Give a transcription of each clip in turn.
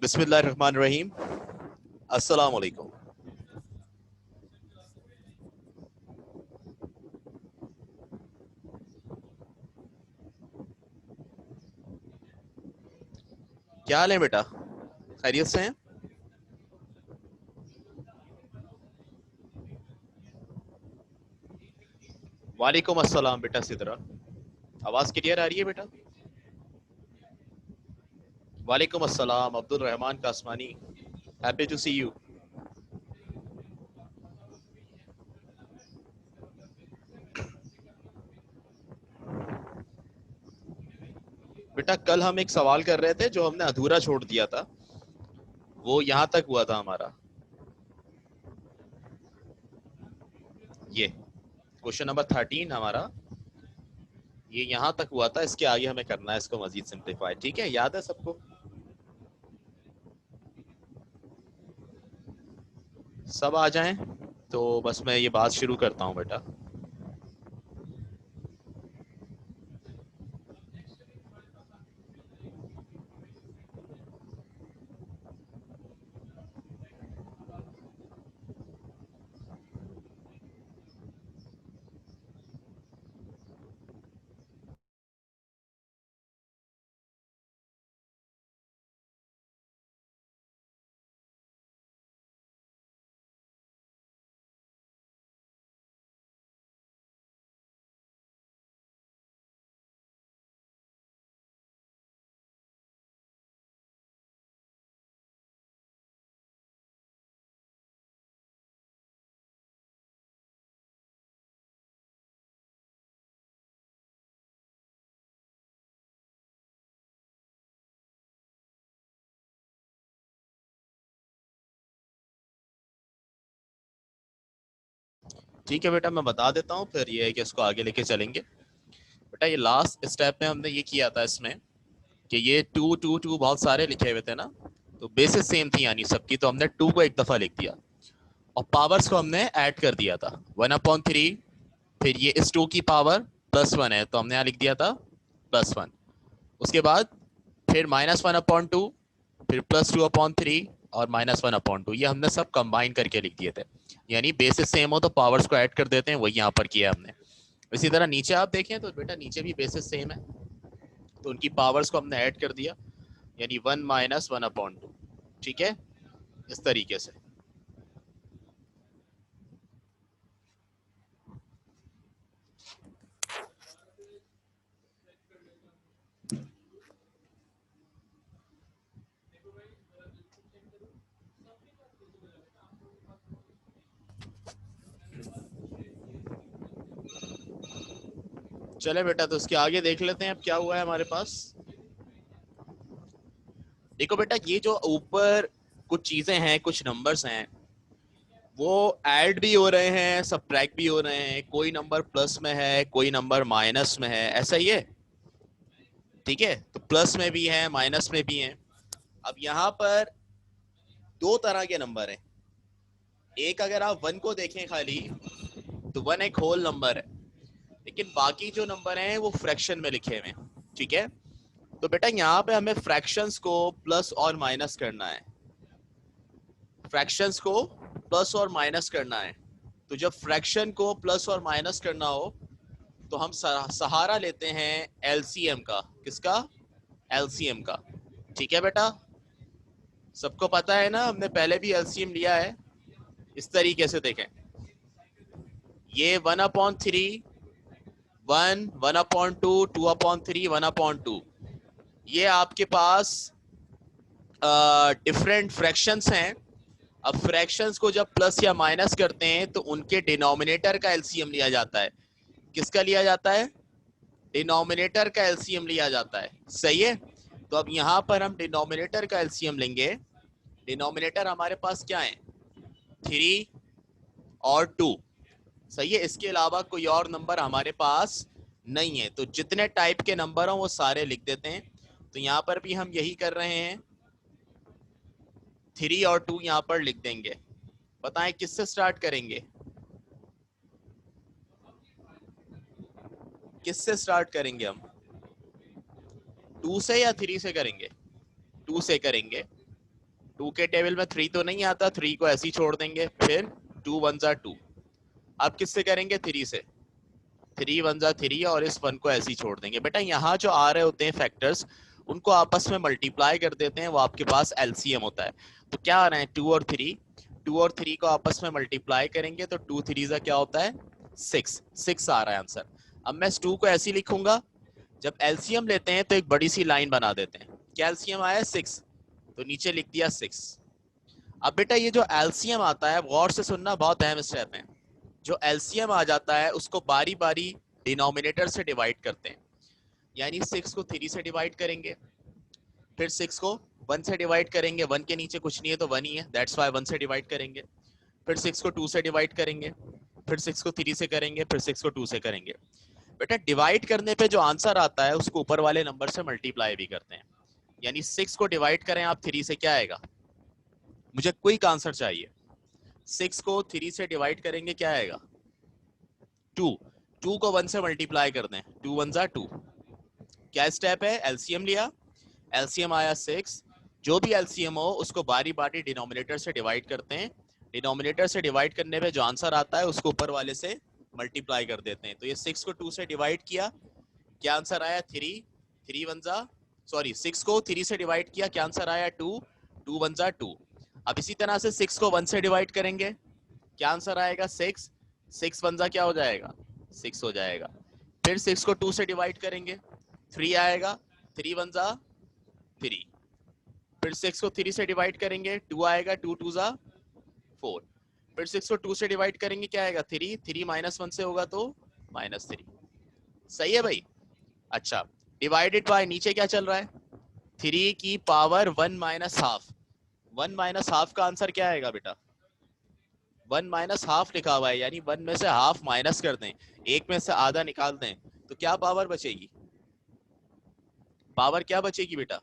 बिस्मिल्लाहिर्रहमानिर्रहीम। अस्सलाम वालेकुम। क्या हाल है बेटा? खैरियत से हैं? वालेकुम अस्सलाम बेटा सिद्रा। आवाज क्लियर आ रही है बेटा? वालेकुम अस्सलाम Abdul Rahman Kasmani. Happy to see you. बेटा कल हम एक सवाल कर रहे थे जो हमने अधूरा छोड़ दिया था। वो यहाँ तक हुआ था हमारा। ये क्वेश्चन नंबर 13 हमारा ये यहाँ तक हुआ था। इसके आगे हमें करना है इसको मजीद सिंप्लीफाई। ठीक है, याद है सबको? सब आ जाएं तो बस मैं ये बात शुरू करता हूँ बेटा। ठीक है बेटा, मैं बता देता हूँ, फिर ये है कि इसको आगे लेके चलेंगे। बेटा ये लास्ट स्टेप में हमने ये किया था इसमें कि ये टू टू टू बहुत सारे लिखे हुए थे ना, तो बेसिस सेम थी यानी सबकी, तो हमने टू को एक दफा लिख दिया और पावर्स को हमने ऐड कर दिया था 1/3। फिर ये इस टू की पावर +1 है तो हमने यहाँ लिख दिया था +1। उसके बाद फिर -1/2, फिर +2/3 और -1/2, ये हमने सब कंबाइन करके लिख दिए थे। यानी बेसिस सेम हो तो पावर्स को ऐड कर देते हैं, वही यहाँ पर किया हमने। इसी तरह नीचे आप देखें तो बेटा नीचे भी बेसिस सेम है, तो उनकी पावर्स को हमने ऐड कर दिया, यानी 1 - 1/2। ठीक है, इस तरीके से। चले बेटा, तो उसके आगे देख लेते हैं अब क्या हुआ है हमारे पास। देखो बेटा, ये जो ऊपर कुछ चीजें हैं, कुछ नंबर्स हैं, वो ऐड भी हो रहे हैं, सबट्रैक्ट भी हो रहे हैं। कोई नंबर प्लस में है, कोई नंबर माइनस में है, ऐसा ही है। ठीक है, तो प्लस में भी है, माइनस में भी है। अब यहाँ पर दो तरह के नंबर हैं। एक, अगर आप वन को देखें खाली, तो वन एक होल नंबर है, लेकिन बाकी जो नंबर हैं वो फ्रैक्शन में लिखे हुए हैं। ठीक है, तो बेटा यहाँ पे हमें फ्रैक्शंस को प्लस और माइनस करना है। फ्रैक्शंस को प्लस और माइनस करना है। तो जब फ्रैक्शन को प्लस और माइनस करना हो तो हम सहारा लेते हैं एलसीएम का। किसका? एलसीएम का। ठीक है बेटा, सबको पता है ना, हमने पहले भी एलसीएम लिया है। इस तरीके से देखें, ये 1/3, 1, 1/2, 2/3, 1/2, ये आपके पास डिफरेंट फ्रैक्शंस हैं। अब फ्रैक्शंस को जब प्लस या माइनस करते हैं तो उनके डिनोमिनेटर का एलसीएम लिया जाता है। किसका लिया जाता है? डिनोमिनेटर का एलसीएम लिया जाता है। सही है, तो अब यहां पर हम डिनोमिनेटर का एलसीएम लेंगे। डिनोमिनेटर हमारे पास क्या है? 3 और 2। सही है, इसके अलावा कोई और नंबर हमारे पास नहीं है, तो जितने टाइप के नंबर हो वो सारे लिख देते हैं। तो यहां पर भी हम यही कर रहे हैं, 3 और 2 यहां पर लिख देंगे। बताएं किससे स्टार्ट करेंगे? किससे स्टार्ट करेंगे हम? 2 से या 3 से करेंगे? 2 से करेंगे। 2 के टेबल में 3 तो नहीं आता, 3 को ऐसे ही छोड़ देंगे, फिर 2 1 जा 2। अब किससे करेंगे? 3 से। 3 1 जा 3 और इस 1 को ऐसे ही छोड़ देंगे। बेटा यहाँ जो आ रहे होते हैं फैक्टर्स, उनको आपस में मल्टीप्लाई कर देते हैं, वो आपके पास एलसीएम होता है। तो क्या आ रहे हैं? 2 और 3, 2 और 3 को आपस में मल्टीप्लाई करेंगे तो 2 3 जा क्या होता है? 6, 6 आ रहा है आंसर। अब मैं इस 2 को ऐसे ही लिखूंगा, जब एलसीएम लेते हैं तो एक बड़ी सी लाइन बना देते हैं। क्या एलसीएम आया? 6, तो नीचे लिख दिया 6। अब बेटा ये जो एलसीएम आता है, गौर से सुनना, बहुत अहम स्टेप है। जो एलसीएम आ जाता है उसको बारी बारी डिनोमिनेटर से डिवाइड करते हैं। यानी 6 को 3 से डिवाइड करेंगे, फिर 6 को 1 से डिवाइड करेंगे, 1 के नीचे कुछ नहीं है तो 1 ही है, दैट्स वाई 1 से डिवाइड करेंगे। फिर 6 को 2 से डिवाइड करेंगे, फिर 6 को 3 से करेंगे, फिर 6 को 2 से करेंगे। बेटा डिवाइड करने पे जो आंसर आता है उसको ऊपर वाले नंबर से मल्टीप्लाई भी करते हैं। यानी 6 को डिवाइड करें आप 3 से, क्या आएगा? मुझे क्विक आंसर चाहिए। 6 को 3 से डिवाइड करेंगे, क्या आएगा? 2। 2 को 1 से मल्टीप्लाई कर दें, 2 1 जा 2। क्या स्टेप है? एलसीएम लिया, एलसीएम आया 6। जो भी एलसीएम हो उसको बारी बारी डिनोमिनेटर से डिवाइड करते हैं। डिनोमिनेटर से डिवाइड करने पे जो आंसर आता है उसको ऊपर वाले से मल्टीप्लाई कर देते हैं। तो ये 6 को 2 से डिवाइड किया, क्या आंसर आया? 3। 3 1 जा, सॉरी 6 को 3 से डिवाइड किया, क्या आंसर आया? 2। 2 1 जा 2। अब इसी तरह से 6 को 1 से डिवाइड करेंगे, क्या आंसर आएगा? 6। 6 1 जा क्या हो जाएगा? 6 हो जाएगा। फिर 6 को 2 से डिवाइड करेंगे, 3 आएगा, 3 1 जा 3। फिर 6 को 3 से डिवाइड करेंगे, 2 आएगा, 2 2 जा 4। फिर 6 को 2 से डिवाइड करेंगे, क्या आएगा? 3। 3 -1 से होगा तो -3। सही है भाई? अच्छा, डिवाइडेड बाय नीचे क्या चल रहा है? 3 की power 1 minus half. 1 minus half का आंसर क्या आएगा बेटा? 1 माइनस हाफ लिखा हुआ है, यानी 1 में से हाफ माइनस कर दें, एक में से आधा निकाल दें, तो क्या पावर बचेगी? पावर क्या बचेगी बेटा?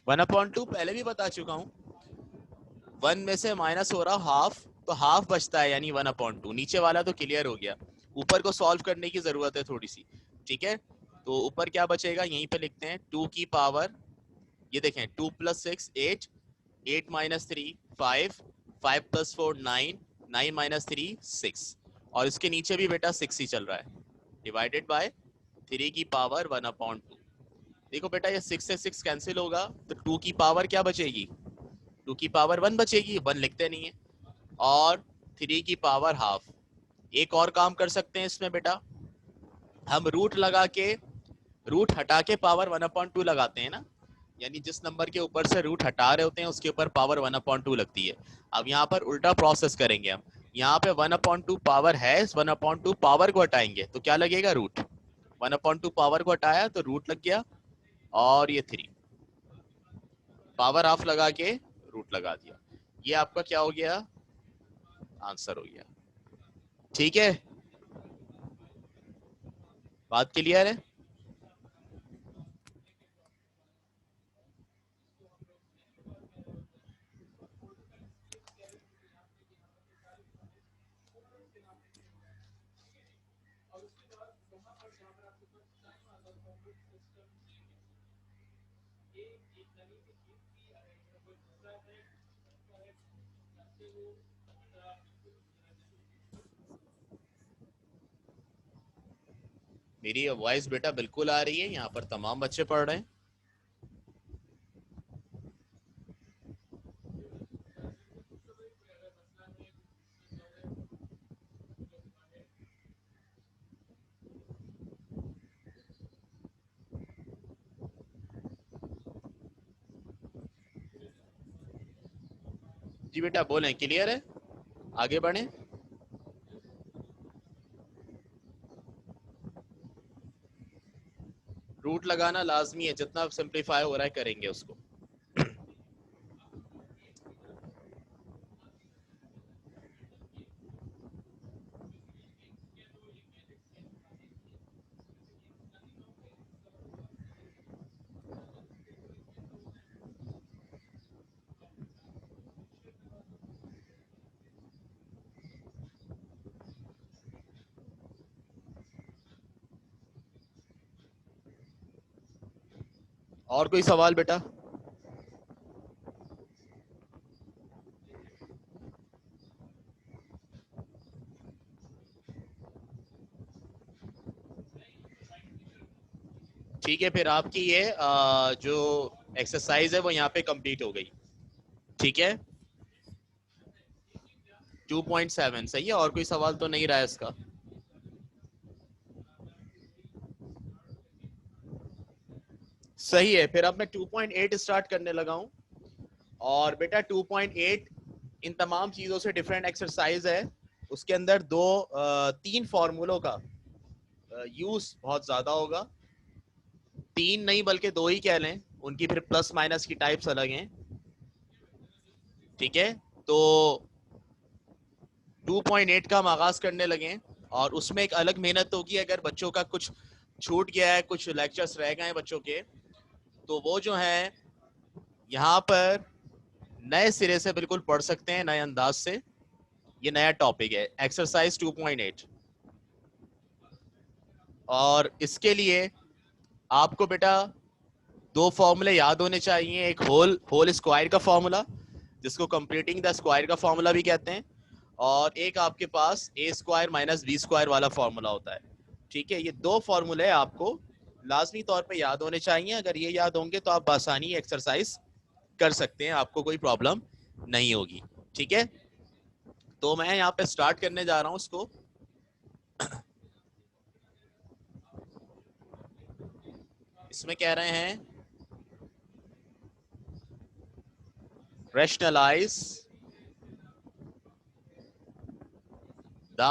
1/2 पहले भी बता चुका हूं। 1 में से माइनस हो रहा हाफ, तो हाफ बचता है, यानी 1/2। नीचे वाला तो क्लियर हो गया, ऊपर को सॉल्व करने की जरूरत है थोड़ी सी। ठीक है, तो ऊपर क्या बचेगा यहीं पे लिखते हैं, 2 की पावर, ये देखें 2 + 6 8, 8 - 3 5, 5 + 4 9, 9 - 3 6, और इसके नीचे भी बेटा 6 ही चल रहा है, डिवाइडेड बाय 3 की पावर 1/2। देखो बेटा ये 6 से 6 कैंसिल होगा, तो 2 की पावर क्या बचेगी? 2 की पावर 1 बचेगी, 1 लिखते नहीं है, और 3 की पावर हाफ। एक और काम कर सकते हैं इसमें बेटा, हम रूट लगा के, रूट हटा के पावर 1/2 लगाते हैं ना, यानी जिस नंबर के ऊपर से रूट हटा रहे होते हैं उसके ऊपर पावर 1/2 लगती है। अब यहाँ पर उल्टा प्रोसेस करेंगे हम, यहाँ पे 1/2 पावर है, 1/2 पावर को हटाएंगे तो क्या लगेगा? रूट। 1/2 पावर को हटाया तो रूट लग गया, और ये 3 पावर हाफ लगा के रूट लगा दिया। ये आपका क्या हो गया? आंसर हो गया। ठीक है, बात क्लियर है? मेरी वॉइस बेटा बिल्कुल आ रही है, यहाँ पर तमाम बच्चे पढ़ रहे हैं। जी बेटा बोलें, क्लियर है? आगे बढ़ें। रूट लगाना लाजमी है, जितना सिंप्लीफाई हो रहा है करेंगे उसको। और कोई सवाल बेटा? ठीक है, फिर आपकी ये जो एक्सरसाइज है वो यहाँ पे कंप्लीट हो गई। ठीक है, 2.7 सही है। और कोई सवाल तो नहीं रहा है इसका? सही है, फिर अब मैं 2.8 स्टार्ट करने लगा हूँ। और बेटा 2.8 इन तमाम चीज़ों से डिफरेंट एक्सरसाइज है। उसके अंदर तीन फॉर्मूलों का यूज बहुत ज़्यादा होगा। तीन नहीं बल्कि दो ही कह लें, उनकी फिर प्लस माइनस की टाइप्स अलग हैं। ठीक है, तो 2.8 का हम आगाज करने लगे। और उसमें एक अलग मेहनत होगी, अगर बच्चों का कुछ छूट गया है, कुछ लेक्चर्स रह गए हैं बच्चों के, तो वो जो है यहाँ पर नए सिरे से बिल्कुल पढ़ सकते हैं, नए अंदाज से। ये नया टॉपिक है, एक्सरसाइज 2.8। और इसके लिए आपको बेटा दो फॉर्मूले याद होने चाहिए। एक होल होल स्क्वायर का फॉर्मूला, जिसको कंप्लीटिंग द स्क्वायर का फॉर्मूला भी कहते हैं, और एक आपके पास ए स्क्वायर माइनस बी स्क्वायर वाला फॉर्मूला होता है। ठीक है, ये दो फॉर्मूले आपको लाजमी तौर पे याद होने चाहिए। अगर ये याद होंगे तो आप आसानी एक्सरसाइज कर सकते हैं, आपको कोई प्रॉब्लम नहीं होगी। ठीक है, तो मैं यहाँ पे स्टार्ट करने जा रहा हूँ इसको। इसमें कह रहे हैं rationalize the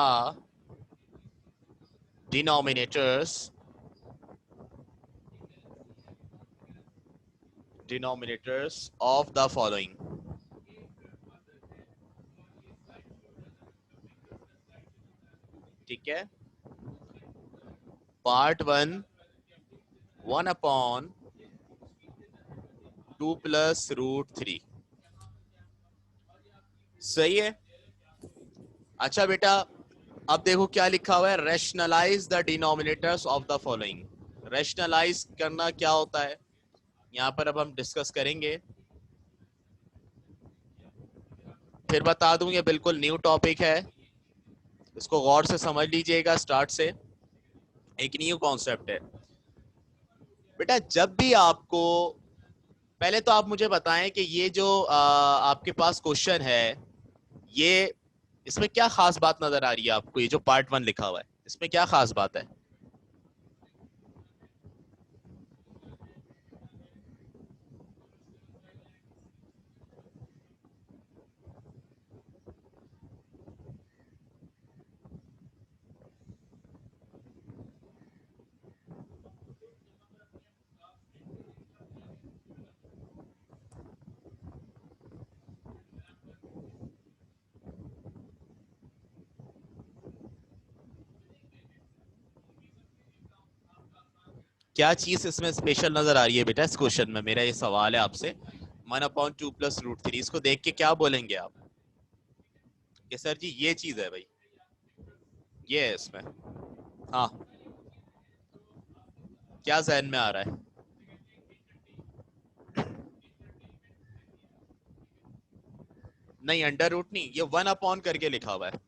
denominators of the following. ठीक है, पार्ट 1 1/2 प्लस रूट 3। सही है। अच्छा बेटा, अब देखो क्या लिखा हुआ है, rationalize the denominators of the following. Rationalize करना क्या होता है, यहाँ पर अब हम डिस्कस करेंगे। फिर बता दूं ये बिल्कुल न्यू टॉपिक है, इसको गौर से समझ लीजिएगा। स्टार्ट से एक न्यू कॉन्सेप्ट है बेटा। जब भी आपको, पहले तो आप मुझे बताएं कि ये जो आपके पास क्वेश्चन है, ये इसमें क्या खास बात नजर आ रही है आपको? ये जो पार्ट 1 लिखा हुआ है, इसमें क्या खास बात है? क्या चीज इसमें स्पेशल नजर आ रही है बेटा इस क्वेश्चन में? मेरा ये सवाल है आपसे। 1/2 प्लस रूट 3, इसको देख के क्या बोलेंगे आप कि सर जी ये चीज है भाई, ये है इसमें। हाँ, क्या जहन में आ रहा है? नहीं, अंडर रूट नहीं, ये 1 अपॉन करके लिखा हुआ है।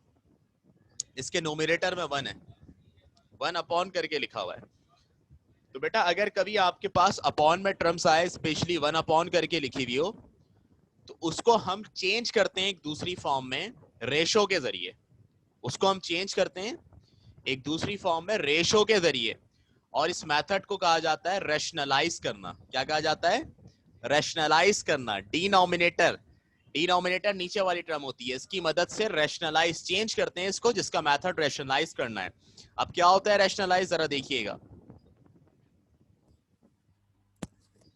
इसके नोमिनेटर में 1 है, 1 अपॉन करके लिखा हुआ है। तो बेटा अगर कभी आपके पास अपॉन में टर्म्स आए, स्पेशली 1 अपॉन करके लिखी हुई हो, तो उसको हम चेंज करते हैं एक दूसरी फॉर्म में, रेशो के जरिए। उसको हम चेंज करते हैं एक दूसरी फॉर्म में रेशो के जरिए। और इस मेथड को कहा जाता है रैशनलाइज करना। क्या कहा जाता है? रैशनलाइज करना। डिनोमिनेटर, डिनोमिनेटर नीचे वाली टर्म होती है, इसकी मदद से रैशनलाइज, चेंज करते हैं इसको, जिसका मेथड रैशनलाइज करना है। अब क्या होता है रैशनलाइज, जरा देखिएगा।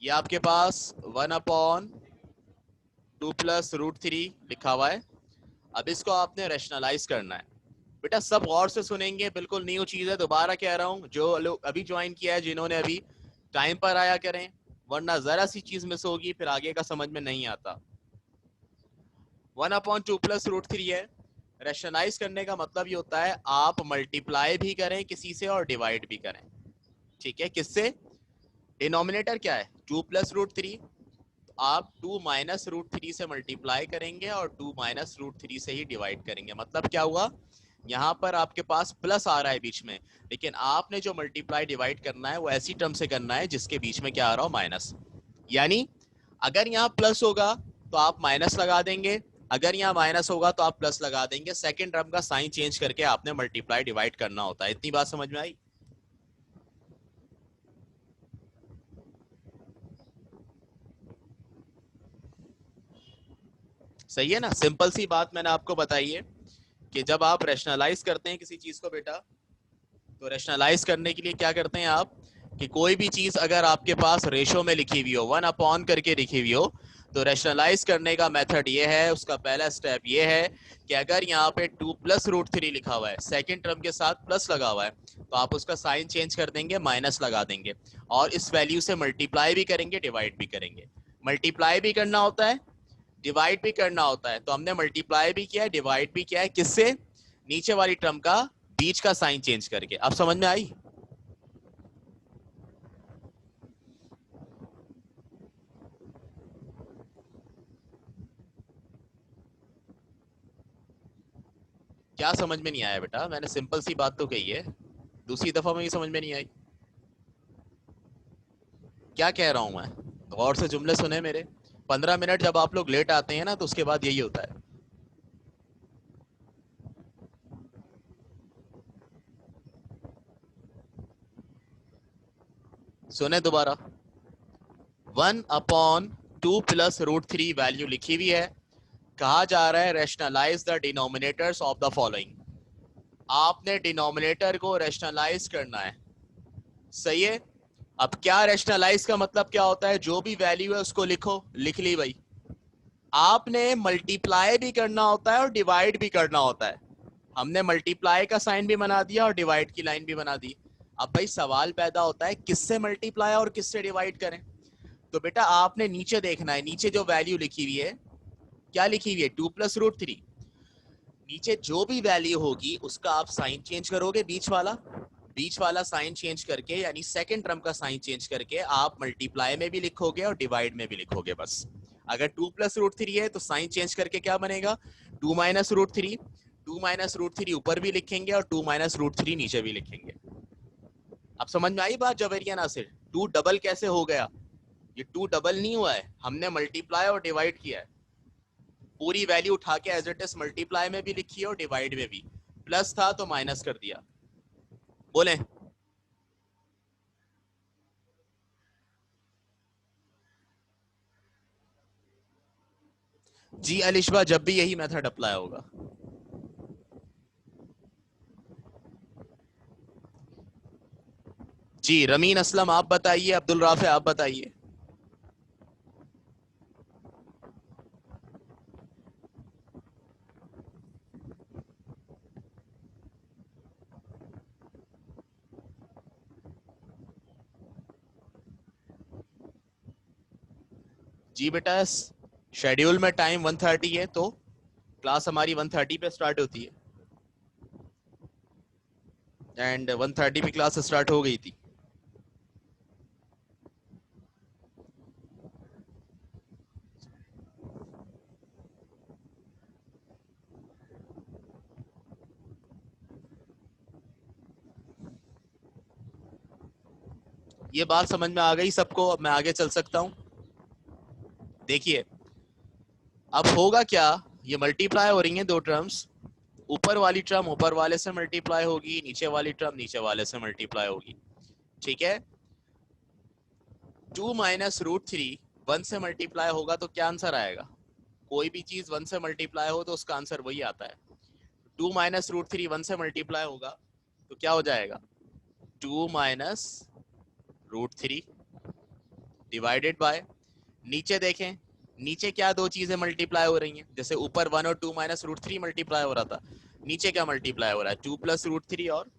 ये आपके पास 1/2 प्लस रूट 3 लिखा हुआ है। अब इसको आपने रैशनलाइज करना है। बेटा सब गौर से सुनेंगे, बिल्कुल न्यू चीज है, दोबारा कह रहा हूँ। जो लोग अभी ज्वाइन किया है, जिन्होंने अभी, टाइम पर आया करें, वरना जरा सी चीज मिस होगी फिर आगे का समझ में नहीं आता। 1/2 प्लस रूट 3 है। रैशनलाइज करने का मतलब ये होता है आप मल्टीप्लाई भी करें किसी से और डिवाइड भी करें। ठीक है, किससे? डिनोमिनेटर क्या है 2 प्लस रूट थ्री, आप 2 माइनस रूट थ्री से मल्टीप्लाई करेंगे और 2 माइनस रूट थ्री से ही डिवाइड करेंगे। मतलब क्या हुआ, यहाँ पर आपके पास प्लस आ रहा है बीच में, लेकिन आपने जो मल्टीप्लाई डिवाइड करना है वो ऐसी टर्म से करना है जिसके बीच में क्या आ रहा हो, माइनस। यानी अगर यहाँ प्लस होगा तो आप माइनस लगा देंगे, अगर यहाँ माइनस होगा तो आप प्लस लगा देंगे। सेकंड टर्म का साइन चेंज करके आपने मल्टीप्लाई डिवाइड करना होता है। इतनी बात समझ में आई? सही है ना, सिंपल सी बात मैंने आपको बताई है कि जब आप रैशनलाइज करते हैं किसी चीज को बेटा, तो रैशनलाइज करने के लिए क्या करते हैं आप, कि कोई भी चीज अगर आपके पास रेशो में लिखी हुई हो, 1 अपॉन करके लिखी हुई हो, तो रैशनलाइज करने का मेथड ये है, उसका पहला स्टेप ये है कि अगर यहाँ पे 2 प्लस रूट थ्री लिखा हुआ है, सेकंड टर्म के साथ प्लस लगा हुआ है, तो आप उसका साइन चेंज कर देंगे, माइनस लगा देंगे, और इस वैल्यू से मल्टीप्लाई भी करेंगे, डिवाइड भी करेंगे। मल्टीप्लाई भी करना होता है, डिवाइड भी करना होता है, तो हमने मल्टीप्लाई भी किया है, डिवाइड भी किया है, किससे, नीचे वाली टर्म का बीच का साइन चेंज करके। अब समझ में आई? क्या समझ में नहीं आया बेटा? मैंने सिंपल सी बात तो कही है, दूसरी दफा में भी समझ में नहीं आई? क्या कह रहा हूं मैं? गौर से जुमले सुने मेरे। 15 मिनट जब आप लोग लेट आते हैं ना, तो उसके बाद यही होता है। सुने दोबारा। 1 upon 2 plus root three value लिखी हुई है, कहा जा रहा है rationalize the denominators of the following. आपने डिनोमिनेटर को रैशनलाइज करना है, सही है। अब क्या रैशनलाइज का मतलब क्या होता है, जो भी वैल्यू है उसको लिखो, लिख ली भाई। आपने मल्टीप्लाई भी करना होता है और डिवाइड भी करना होता है। हमने मल्टीप्लाई का साइन भी बना दिया और डिवाइड की लाइन भी बना दी। अब भाई सवाल पैदा होता है किससे मल्टीप्लाई और किससे डिवाइड करें। तो बेटा आपने नीचे देखना है, नीचे जो वैल्यू लिखी हुई है, क्या लिखी हुई है, 2 प्लस रूट थ्री। नीचे जो भी वैल्यू होगी उसका आप साइन चेंज करोगे, बीच वाला साइन चेंज करके, यानी सेकंड टर्म का साइन चेंज करके आप मल्टीप्लाई में भी लिखोगे और डिवाइड में भी लिखोगे बस। अगर 2 प्लस रूट थ्री है तो साइन चेंज करके क्या बनेगा, 2 minus root three. 2 minus root three ऊपर भी लिखेंगे और 2 माइनस रूट थ्री नीचे भी लिखेंगे। अब समझ में आई बात जवेरिया नासिर? 2 डबल कैसे हो गया? ये 2 डबल नहीं हुआ है, हमने मल्टीप्लाई और डिवाइड किया है। पूरी वैल्यू उठा के एज इट इज मल्टीप्लाई में भी लिखी है और डिवाइड में भी। प्लस था तो माइनस कर दिया। बोले? जी अलिशबा, जब भी यही मेथड अप्लाई होगा। जी रमीन असलम आप बताइए, अब्दुल राफे आप बताइए। जी बेटा, शेड्यूल में टाइम 1:30 है, तो क्लास हमारी 1:30 पे स्टार्ट होती है, एंड 1:30 पे क्लास स्टार्ट हो गई थी। ये बात समझ में आ गई सबको? अब मैं आगे चल सकता हूँ? देखिए अब होगा क्या, ये मल्टीप्लाई हो रही हैं दो टर्म्स, ऊपर वाली टर्म ऊपर वाले से मल्टीप्लाई होगी, नीचे वाली टर्म नीचे वाले से मल्टीप्लाई होगी, ठीक है। 2 माइनस रूट थ्री 1 से मल्टीप्लाई होगा तो क्या आंसर आएगा? कोई भी चीज 1 से मल्टीप्लाई हो तो उसका आंसर वही आता है। 2 माइनस रूट थ्री 1 से मल्टीप्लाई होगा तो क्या हो जाएगा, 2 minus root three divided by, नीचे देखें, नीचे क्या दो चीजें मल्टीप्लाई हो रही हैं, जैसे ऊपर 1 और 2 माइनस रूट थ्री मल्टीप्लाई हो रहा था, नीचे क्या मल्टीप्लाई हो रहा है, 2 प्लस रूट थ्री और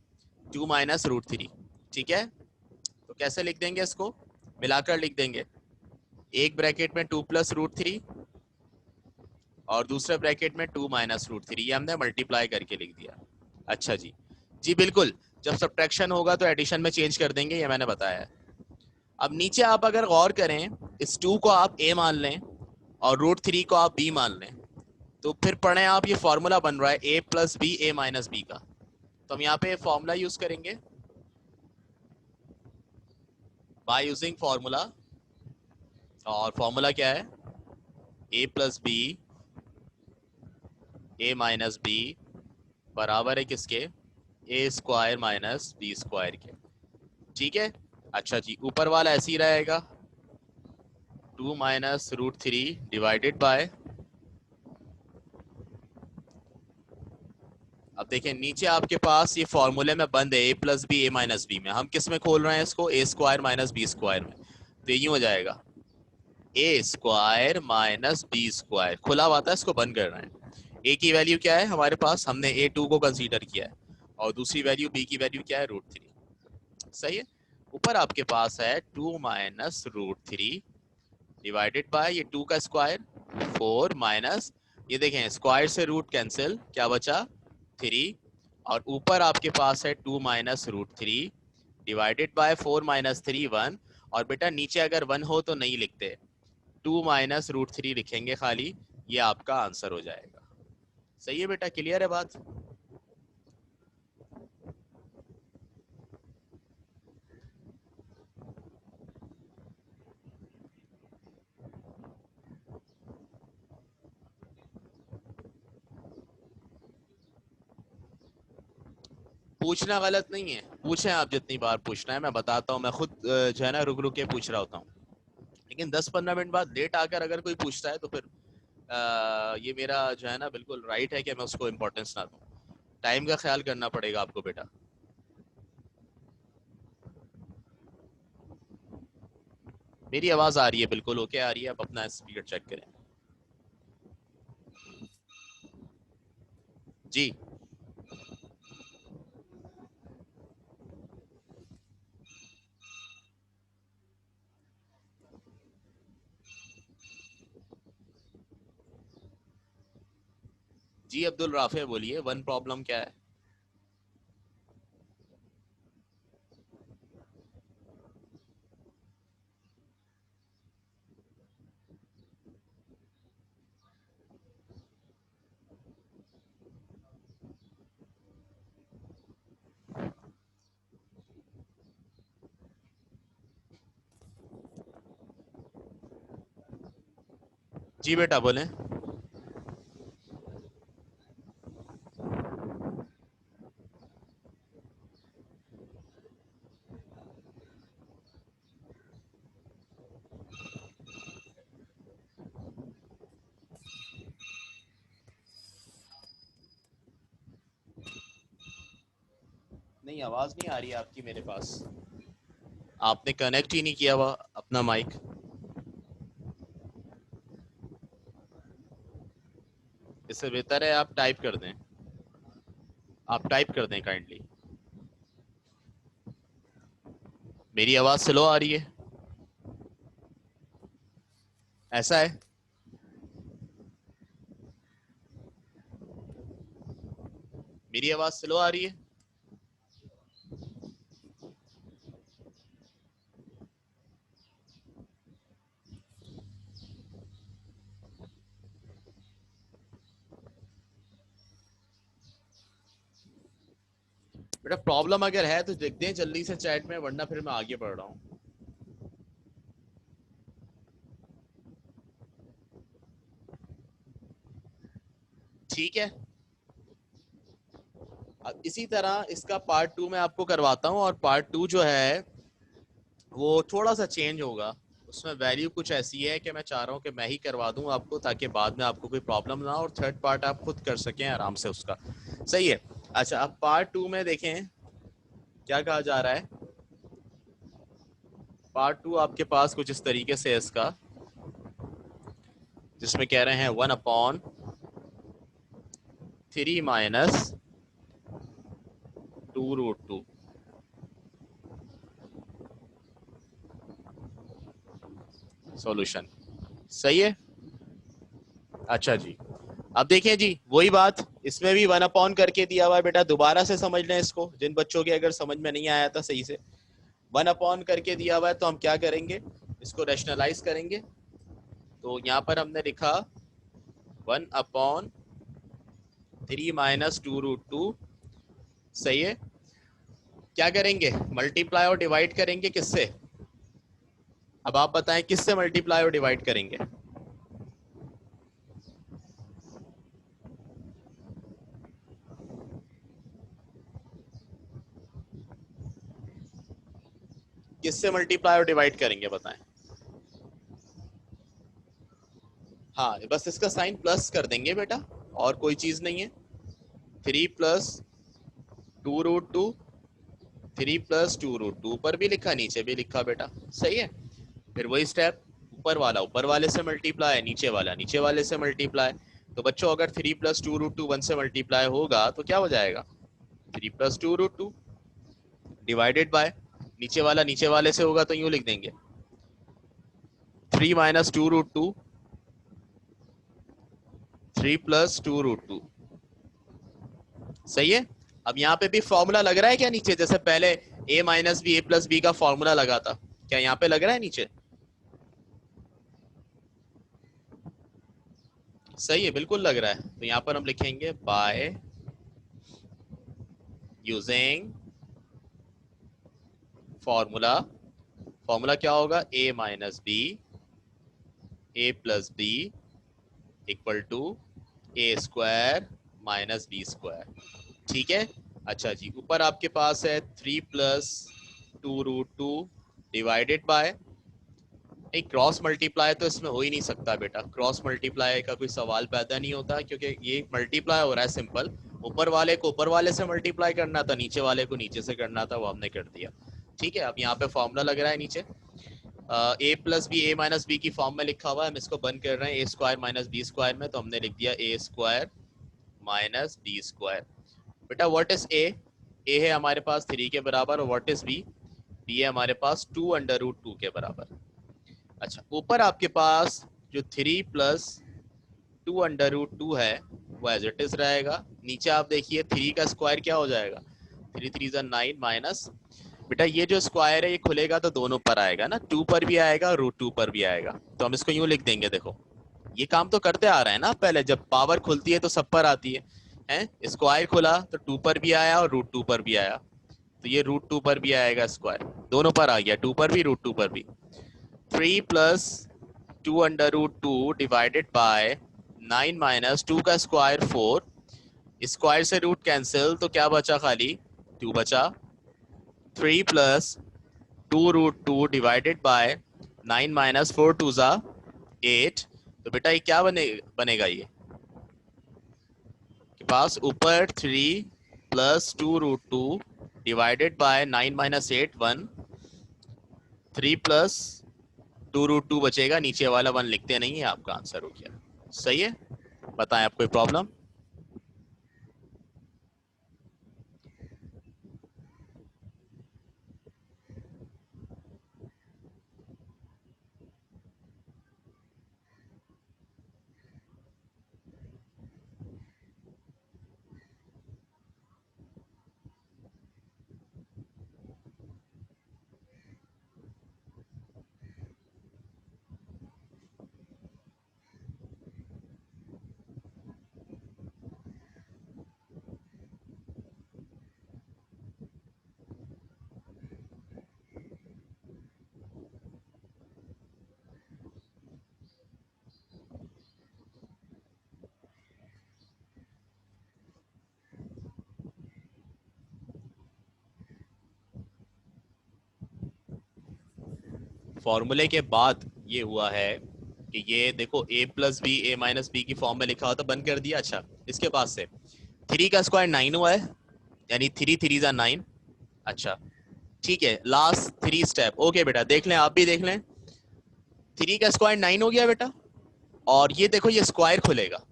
2 माइनस रूट थ्री, ठीक है। तो कैसे लिख देंगे इसको, मिलाकर लिख देंगे, एक ब्रैकेट में 2 प्लस रूट थ्री और दूसरे ब्रैकेट में 2 माइनस रूट थ्री, ये हमने मल्टीप्लाई करके लिख दिया। अच्छा जी, जी बिल्कुल, जब सब्ट्रैक्शन होगा तो एडिशन में चेंज कर देंगे, ये मैंने बताया है। अब नीचे आप अगर गौर करें, इस 2 को आप a मान लें और √3 को आप b मान लें, तो फिर पढ़ें आप, ये फॉर्मूला बन रहा है a plus B a minus B का। तो हम यहाँ पे फॉर्मूला यूज करेंगे बाय यूजिंग फॉर्मूला, और फॉर्मूला क्या है, a plus B a minus B बराबर है किसके, a square minus B square के। ठीक है, अच्छा जी, ऊपर वाला ऐसे ही रहेगा 2 माइनस √3 डिवाइडेड बाय, अब देखें नीचे आपके पास ये फॉर्मूले में बंद है a plus B a minus B में, हम किस में खोल रहे हैं इसको, a square minus B square में। तो ये यूं हो जाएगा a square minus B square, खुला हुआ था इसको बंद कर रहे हैं। a की वैल्यू क्या है हमारे पास, हमने a2 को कंसीडर किया है, और दूसरी वैल्यू b की वैल्यू क्या है, √3। सही है, ऊपर आपके पास है 2 माइनस √3 डिवाइडेड बाय ये 2 का स्क्वायर 4 माइनस, ये देखें स्क्वायर से रूट कैंसिल, क्या बचा 3, और ऊपर आपके पास है 2 माइनस √3 डिवाइडेड बाय 4 माइनस 3 1, और बेटा नीचे अगर 1 हो तो नहीं लिखते, 2 माइनस √3 लिखेंगे खाली, ये आपका आंसर हो जाएगा। सही है बेटा, क्लियर है बात। पूछना गलत नहीं है, पूछें आप जितनी बार पूछना है, मैं बताता हूँ, मैं खुद जो है ना रुक रुक के पूछ रहा होता हूँ, लेकिन 10-15 मिनट बाद लेट आकर अगर कोई पूछता है तो फिर ये मेरा जो है ना बिल्कुल राइट है कि मैं उसको इम्पोर्टेंस ना दूं। टाइम का ख्याल करना पड़ेगा आपको बेटा। मेरी आवाज आ रही है, बिल्कुल ओके आ रही है, आप अपना स्पीकर चेक करें जी। जी अब्दुल राफे बोलिए, वन प्रॉब्लम क्या है। जी बेटा बोलें। नहीं, आवाज नहीं आ रही है आपकी मेरे पास, आपने कनेक्ट ही नहीं किया हुआ अपना माइक। इससे बेहतर है आप टाइप कर दें, आप टाइप कर दें काइंडली। मेरी आवाज स्लो आ रही है, ऐसा है। मेरी आवाज स्लो आ रही है। बेटा प्रॉब्लम अगर है तो लिख दें जल्दी से चैट में, वरना फिर मैं आगे बढ़ रहा हूँ। ठीक है, अब इसी तरह इसका पार्ट 2 मैं आपको करवाता हूँ, और पार्ट 2 जो है वो थोड़ा सा चेंज होगा, उसमें वैल्यू कुछ ऐसी है कि मैं चाह रहा हूँ कि मैं ही करवा दूँ आपको, ताकि बाद में आपको कोई प्रॉब्लम ना हो, और थर्ड पार्ट आप खुद कर सकें आराम से उसका। सही है, अच्छा अब पार्ट 2 में देखें क्या कहा जा रहा है। पार्ट 2 आपके पास कुछ इस तरीके से है इसका, जिसमें कह रहे हैं 1/3 माइनस 2√2 सॉल्यूशन। सही है, अच्छा जी, अब देखिए जी वही बात, इसमें भी 1/, करके दिया हुआ है बेटा, दोबारा से समझ लें इसको, जिन बच्चों के अगर समझ में नहीं आया था सही से। 1 अपॉन करके दिया हुआ है तो हम क्या करेंगे, इसको रैशनलाइज करेंगे। तो यहाँ पर हमने लिखा 1 अपॉन 3 माइनस 2√2। सही है। क्या करेंगे, मल्टीप्लाई और डिवाइड करेंगे किससे? अब आप बताएं किससे मल्टीप्लाई और डिवाइड करेंगे? किससे मल्टीप्लाई और डिवाइड करेंगे बताएं? हाँ, बस इसका साइन प्लस कर देंगे बेटा, और कोई चीज नहीं है। 3 प्लस 2√2, 3 प्लस 2√2, ऊपर भी लिखा नीचे भी लिखा बेटा। सही है। फिर वही स्टेप, ऊपर वाला ऊपर वाले से मल्टीप्लाई, नीचे वाला नीचे वाले से मल्टीप्लाई। तो बच्चों अगर 3 प्लस 2√2 1 से मल्टीप्लाई होगा तो क्या हो जाएगा, 3 प्लस 2√2 डिवाइडेड बाय, नीचे वाले से होगा तो यूं लिख देंगे 3 माइनस 2√2, 3 प्लस 2√2। सही है। अब यहाँ पे भी फॉर्मूला लग रहा है क्या नीचे, जैसे पहले a minus B A plus B का फॉर्मूला लगा था, क्या यहाँ पे लग रहा है नीचे? सही है, बिल्कुल लग रहा है। तो यहाँ पर हम लिखेंगे बाय यूजिंग फॉर्मूला। फॉर्मूला क्या होगा, a minus B A plus B equal to A square minus B square. ठीक है। अच्छा जी, ऊपर आपके पास है 3 प्लस 2√2 डिवाइडेड बाय, नहीं क्रॉस मल्टीप्लाई तो इसमें हो ही नहीं सकता बेटा, क्रॉस मल्टीप्लाई का कोई सवाल पैदा नहीं होता, क्योंकि ये मल्टीप्लाई हो रहा है सिंपल। ऊपर वाले को ऊपर वाले से मल्टीप्लाई करना था, नीचे वाले को नीचे से करना था, वो हमने कर दिया। ठीक है। अब यहाँ पे फॉर्मूला लग रहा है नीचे, ए plus B A minus B की फॉर्म में लिखा हुआ है, हम इसको बंद कर रहे हैं ए स्क्वायर माइनस बी स्क्वायर में, तो हमने लिख दिया ए स्क्वायर माइनस बी स्क्वायर। बेटा व्हाट इज ए है हमारे पास 3 के बराबर, और व्हाट इज बी है हमारे पास 2√2 के बराबर। अच्छा, ऊपर आपके पास जो 3 प्लस 2√2 है वो एज इट इज रहेगा। नीचे आप देखिए 3 का स्क्वायर क्या हो जाएगा, 3 3 9 माइनस, बेटा ये जो स्क्वायर है ये खुलेगा तो दोनों पर आएगा ना, 2 पर भी आएगा और √2 पर भी आएगा। तो हम इसको यूं लिख देंगे, देखो ये काम तो करते आ रहे हैं ना, पहले जब पावर खुलती है तो सब पर आती है, हैं स्क्वायर खुला तो 2 पर भी आया और √2 पर भी आया, तो ये √2 पर भी आएगा स्क्वायर, दोनों पर आ गया, 2 पर भी √2 पर भी। 3 प्लस 2√2 डिवाइडेड बाय 9 माइनस 2 का स्क्वायर 4, स्क्वायर से रूट कैंसिल तो क्या बचा, खाली 2 बचा। 3 प्लस 2√2 डिवाइडेड बाय 9 माइनस 4 2 ज़ा 8। तो बेटा ये क्या बनेगा ये के पास, ऊपर 3 plus 2√2 divided bye 9 minus 8 1, 3 plus 2√2 बचेगा, नीचे वाला 1 लिखते नहीं है, आपका आंसर हो गया। सही है। बताएं आप कोई प्रॉब्लम? फॉर्मूले के बाद ये हुआ है कि ये देखो a plus B A minus B की फॉर्म में लिखा हुआ था, बंद कर दिया। अच्छा, इसके बाद से 3 का स्क्वायर 9 हुआ है, यानी 3 3 ज़ा 9। अच्छा ठीक है, लास्ट 3 स्टेप। ओके बेटा देख लें, आप भी देख लें, 3 का स्क्वायर 9 हो गया बेटा, और ये देखो ये स्क्वायर खुलेगा,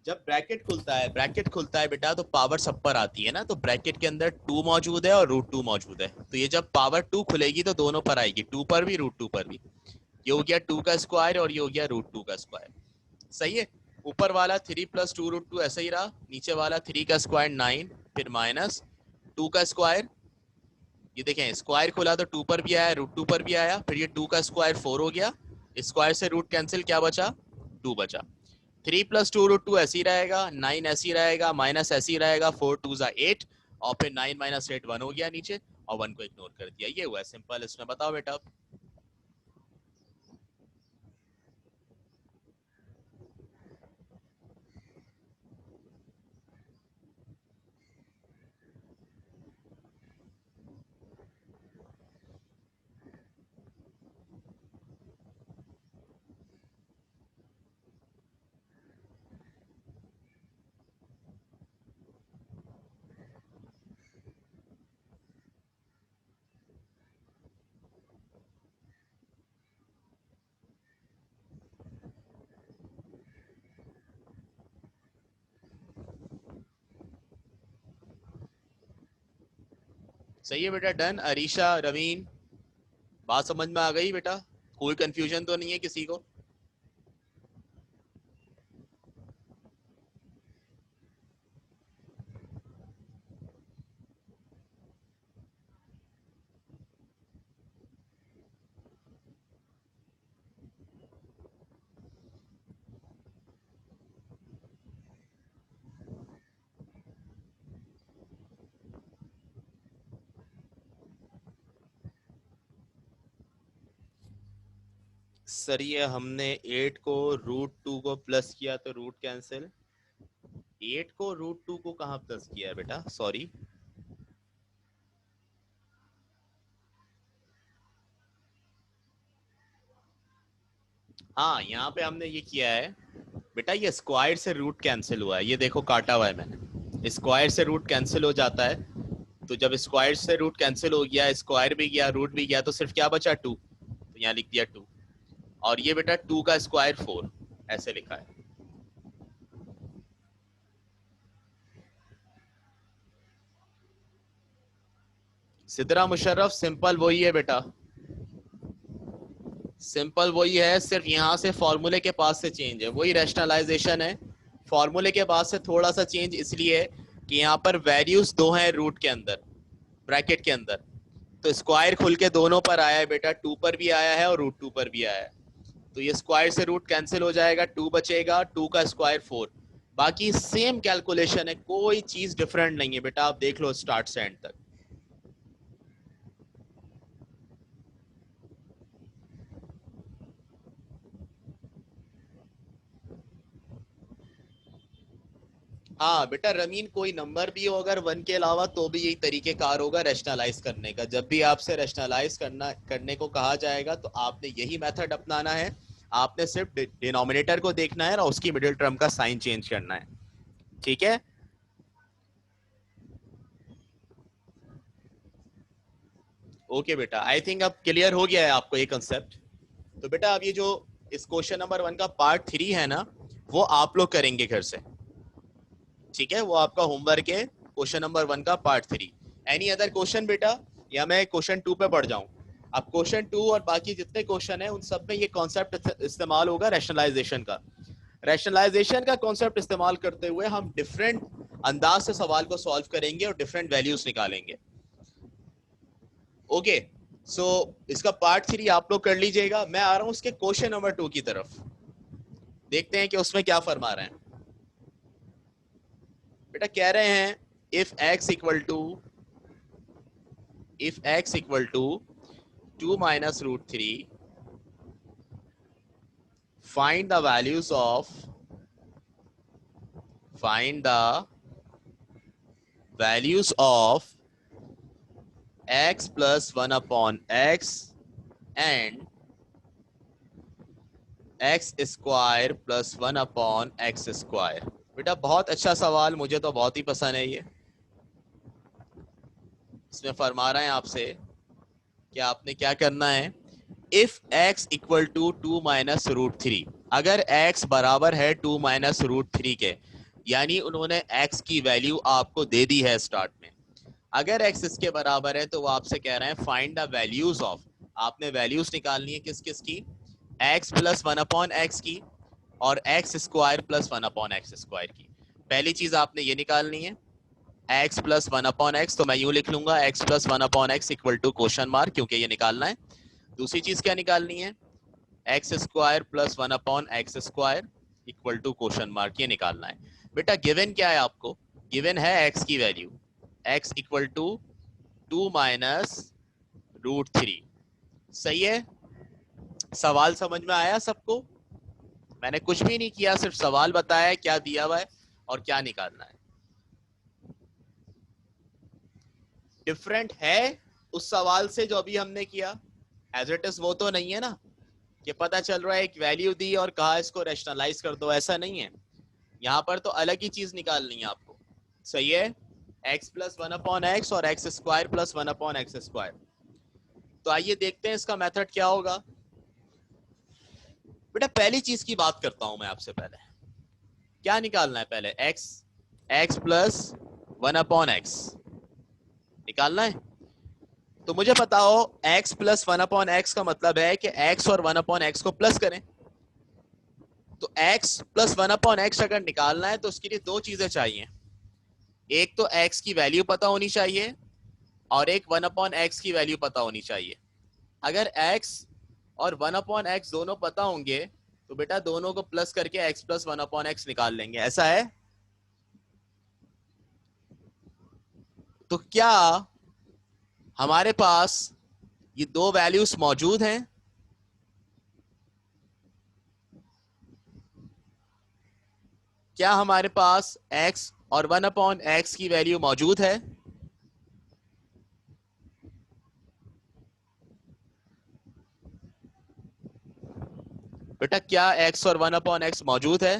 जब ब्रैकेट खुलता है बेटा तो पावर सब पर आती है ना, तो ब्रैकेट के अंदर 2 मौजूद है और √2 मौजूद है, तो ये जब पावर 2 खुलेगी तो दोनों पर आएगी, 2 पर भी √2 पर भी। ये हो गया 2 का स्क्वायर और ये हो गया √2 का स्क्वायर। सही है। ऊपर वाला 3 प्लस 2√2 ऐसा ही रहा, नीचे वाला 3 का स्क्वायर 9, फिर माइनस 2 का स्क्वायर ये देखें स्क्वायर खोला तो 2 पर भी आया, √2 पर भी आया, फिर ये 2 का स्क्वायर 4 हो गया, स्क्वायर से रूट कैंसिल, क्या बचा 2 बचा। 3 + 2 √2 ऐसे ही रहेगा, 9 ऐसे ही रहेगा, माइनस ऐसे ही रहेगा, 4 2 8 और फिर 9 - 8 1 हो गया नीचे और 1 को इग्नोर कर दिया। ये हुआ सिंपल। इसमें बताओ बेटा। सही है बेटा, डन। अरीशा, रवीन, बात समझ में आ गई बेटा? कोई कंफ्यूजन तो नहीं है किसी को? सर ये हमने 8 को √2 को प्लस किया तो रूट कैंसिल। 8 को √2 को कहाँ प्लस किया है बेटा? सॉरी, हाँ यहाँ पे हमने ये किया है बेटा, ये स्क्वायर से रूट कैंसिल हुआ है, ये देखो काटा हुआ है मैंने, स्क्वायर से रूट कैंसिल हो जाता है। तो जब स्क्वायर से रूट कैंसिल हो गया, स्क्वायर भी गया, रूट भी गया, तो सिर्फ क्या बचा 2, तो यहाँ लिख दिया 2। और ये बेटा 2 का स्क्वायर 4 ऐसे लिखा है। सिद्रा मुशर्रफ, सिंपल वही है बेटा, सिंपल वही है, सिर्फ यहाँ से फॉर्मूले के पास से चेंज है, वही रैशनलाइजेशन है। फॉर्मूले के पास से थोड़ा सा चेंज इसलिए है कि यहाँ पर वैल्यूज दो हैं रूट के अंदर, ब्रैकेट के अंदर, तो स्क्वायर खुल के दोनों पर आया है बेटा, 2 पर भी आया है और √2 पर भी आया है। तो ये स्क्वायर से रूट कैंसिल हो जाएगा, 2 बचेगा, 2 का स्क्वायर 4। बाकी सेम कैलकुलेशन है, कोई चीज डिफरेंट नहीं है बेटा, आप देख लो स्टार्ट से एंड तक। हाँ बेटा रमीन, कोई नंबर भी हो अगर 1 के अलावा तो भी यही तरीके कार होगा रैशनलाइज करने का। जब भी आपसे रैशनलाइज करने को कहा जाएगा तो आपने यही मेथड अपनाना है। आपने सिर्फ डिनोमिनेटर को देखना है और उसकी मिडिल टर्म का साइन चेंज करना है, ठीक है? ओके बेटा, आई थिंक अब क्लियर हो गया है आपको ये कंसेप्ट। तो बेटा अब ये जो इस क्वेश्चन नंबर 1 का पार्ट 3 है ना, वो आप लोग करेंगे घर से, ठीक है? वो आपका होमवर्क है, क्वेश्चन नंबर 1 का पार्ट 3। एनी अदर क्वेश्चन बेटा, या मैं क्वेश्चन 2 पे बढ़ जाऊं? अब क्वेश्चन 2 और बाकी जितने क्वेश्चन है उन सब में ये कॉन्सेप्ट इस्तेमाल होगा रैशनलाइजेशन का। रैशनलाइजेशन का कॉन्सेप्ट इस्तेमाल करते हुए हम डिफरेंट अंदाज से सवाल को सॉल्व करेंगे और डिफरेंट वैल्यूज निकालेंगे। ओके, सो इसका पार्ट 3 आप लोग कर लीजिएगा। मैं आ रहा हूं उसके क्वेश्चन नंबर 2 की तरफ, देखते हैं कि उसमें क्या फरमा रहे हैं। बेटा कह रहे हैं if x equal to 2 minus √3, find the values of x plus 1 upon x and x square plus 1 upon x square। बेटा बहुत अच्छा सवाल, मुझे तो बहुत ही पसंद है ये। इसमें फरमा रहे हैं आपसे कि आपने क्या करना है, if x equal to 2 minus √3, अगर x बराबर है 2 minus √3 के, यानी उन्होंने x की वैल्यू आपको दे दी है स्टार्ट में। अगर x इसके बराबर है तो वो आपसे कह रहे हैं फाइंड द वैल्यूज ऑफ, आपने वैल्यूज निकालनी है किस किस की, x प्लस 1 अपॉन x की और x square plus 1 upon x square की। पहली चीज आपने ये निकालनी है। x प्लस 1/x, तो मैं यूं लिख लूंगा x plus 1/x equal to question mark, क्योंकि ये निकालना है। दूसरी चीज क्या निकालनी है? X square plus 1/x² equal to question mark, ये निकालना है। बेटा गिवन क्या है आपको? गिवन है x की वैल्यू, x इक्वल टू 2 - √3। सही है? सवाल समझ में आया सबको? मैंने कुछ भी नहीं किया, सिर्फ सवाल बताया क्या दिया हुआ है और क्या निकालना है। डिफरेंट है उस सवाल से जो अभी हमने किया? एज इट इज वो तो नहीं है ना, कि पता चल रहा है एक वैल्यू दी और कहा इसको रैशनलाइज कर दो, ऐसा नहीं है। यहाँ पर तो अलग ही चीज निकालनी है आपको। सही है? x प्लस 1/x और x² प्लस 1/x²। तो आइए देखते हैं इसका मेथड क्या होगा। बेटा पहली चीज की बात करता हूं मैं आपसे। पहले क्या निकालना है? पहले x प्लस 1/x निकालना है। तो मुझे पता हो x प्लस 1/x का मतलब है कि x और 1/x को प्लस करें। तो x प्लस 1/x अगर निकालना है तो उसके लिए दो चीजें चाहिए। एक तो x की वैल्यू पता होनी चाहिए और एक 1/x की वैल्यू पता होनी चाहिए। अगर x और 1/x दोनों पता होंगे तो बेटा दोनों को प्लस करके x प्लस 1/x निकाल लेंगे। ऐसा है? तो क्या हमारे पास ये दो वैल्यूज मौजूद हैं? क्या हमारे पास x और 1/x की वैल्यू मौजूद है? बेटा क्या x और 1/x मौजूद है?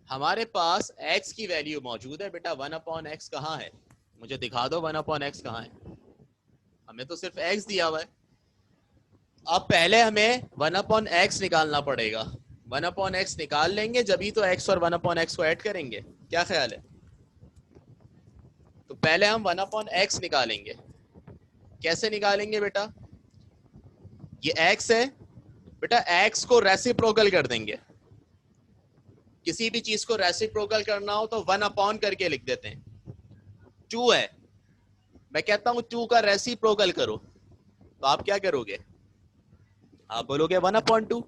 हमारे पास x की वैल्यू मौजूद है। बेटा 1/x कहाँ है? मुझे दिखा दो 1/x कहाँ है। हमें तो सिर्फ x दिया हुआ है। अब पहले हमें 1/x निकालना पड़ेगा। 1/x निकाल लेंगे जब ही तो x और 1/x को ऐड करेंगे। क्या ख्याल है? तो पहले हम 1/x निकालेंगे। कैसे निकालेंगे बेटा? ये x है। बेटा x को रेसिप्रोकल कर देंगे। किसी भी चीज को रेसिप्रोकल करना हो तो 1 करके लिख देते हैं। 2 है, मैं कहता हूं 2 का रेसिप्रोकल करो, तो आप क्या करोगे? आप बोलोगे 1/2।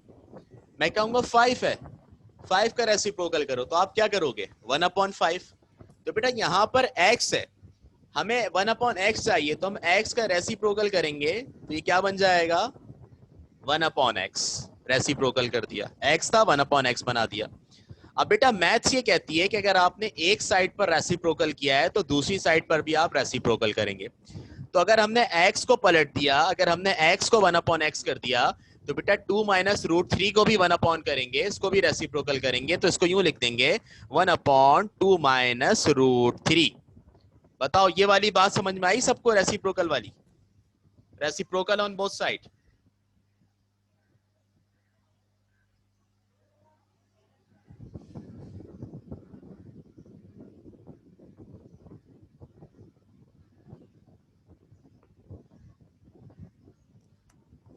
मैं कहूंगा 5 है, 5 का रेसिप्रोकल करो, तो आप क्या करोगे? 1/5। तो बेटा यहां पर x है, हमें 1/x चाहिए, तो हम x का रेसिप्रोकल करेंगे तो ये क्या बन जाएगा? 1/x। रेसिप्रोकल कर दिया, x था 1/x बना दिया। अब बेटा मैथ्स ये कहती है कि अगर आपने एक साइड पर रेसिप्रोकल किया है तो दूसरी साइड पर भी आप रेसिप्रोकल करेंगे। तो अगर हमने x को पलट दिया, अगर हमने x को 1/x कर दिया, तो बेटा 2 - √3 को भी 1 करेंगे, इसको भी रेसिप्रोकल करेंगे, तो इसको यूं लिख देंगे 1/2 - √3। बताओ ये वाली बात समझ में आई सबको? रेसिप्रोकल वाली, रेसिप्रोकल ऑन बोथ साइड।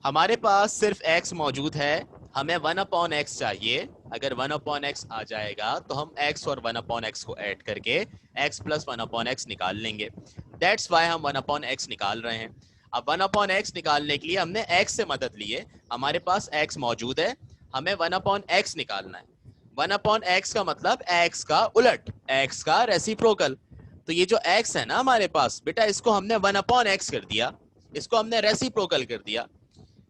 हमारे पास सिर्फ x मौजूद है, हमें 1/x चाहिए। अगर 1/x आ जाएगा तो हम x और 1/x को ऐड करके x प्लस 1/x निकाल लेंगे। दैट्स वाई हम 1/x निकाल रहे हैं। अब 1/x निकालने के लिए हमने x से मदद ली है। हमारे पास x मौजूद है, हमें 1/x निकालना है। 1/x का मतलब x का उलट, x का रेसिप्रोकल। तो ये जो x है ना हमारे पास, बेटा इसको हमने 1/x कर दिया, इसको हमने रेसिप्रोकल कर दिया।